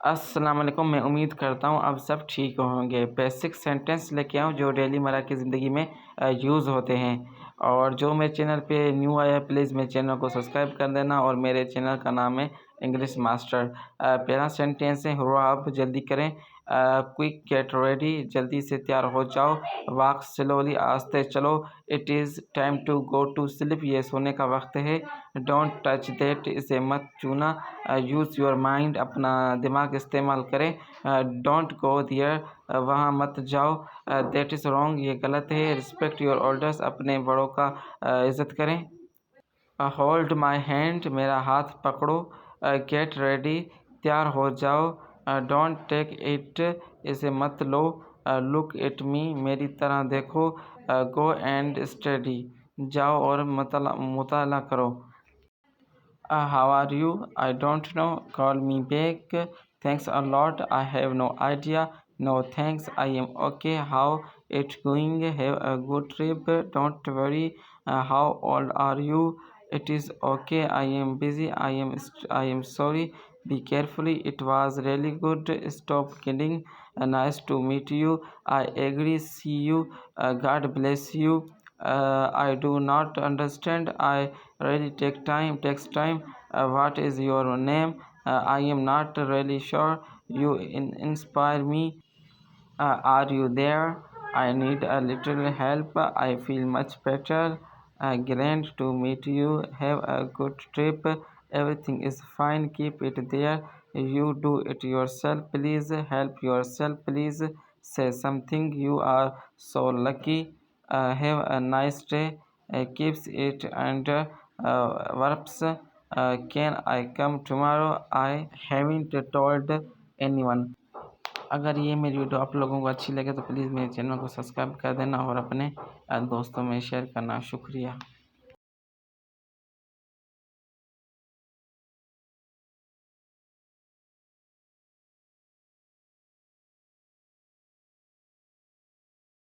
السلام علیکم، میں امید کرتا ہوں آپ سب ٹھیک ہوں گے۔ بیسک سینٹنس لے کے آؤں جو ڈیلی مرہ کی زندگی میں یوز ہوتے ہیں، اور جو میرے چینل پہ نیو آیا ہے پلیز میرے چینل کو سبسکرائب کر دینا، اور میرے چینل کا نام ہے انگلش ماسٹر۔ پہلا سینٹینس ہے ہوا آپ جلدی کریں، کوئک گیٹ ریڈی، جلدی سے تیار ہو جاؤ۔ واک سلولی، آہستہ چلو۔ It is time to go to sleep, یہ سونے کا وقت ہے۔ ڈونٹ ٹچ دیٹ، اسے مت چھونا۔ یوز یور مائنڈ، اپنا دماغ استعمال کریں۔ ڈونٹ گو دیئر، وہاں مت جاؤ۔ دیٹ از رانگ، یہ غلط ہے۔ رسپیکٹ یور اولڈرس، اپنے بڑوں کا عزت کریں۔ ہولڈ مائی ہینڈ، میرا ہاتھ پکڑو۔ گیٹ ریڈی، تیار ہو جاؤ۔ ڈونٹ ٹیک اٹ، اسے مت لو۔ لک ایٹ می، میری طرح دیکھو۔ گو اینڈ اسٹڈی، جاؤ اور مطالعہ کرو۔ How are you? I don't know, call me back. Thanks a lot, I have no idea. No thanks, I am okay. How it going? Have a good trip. Don't worry. How old are you? It is okay, I am busy. I am sorry. Be carefully, it was really good. Stop kidding, nice to meet you. I agree, see you. God bless you. I do not understand. I really takes time. What is your name? I am not really sure. You inspire me. Are you there? I need a little help. I feel much better. Glad to meet you. Have a good trip. Everything is fine. Keep it there. You do it yourself. Please help yourself. Please say something. You are so lucky. Have a nice day. Keeps it under verbs. Can I come tomorrow? I haven't told anyone. اگر یہ میری video آپ لوگوں کو اچھی لگے تو please میرے چینل کو سبسکرائب کر دینا اور اپنے دوستوں میں شیئر کرنا۔ شکریہ۔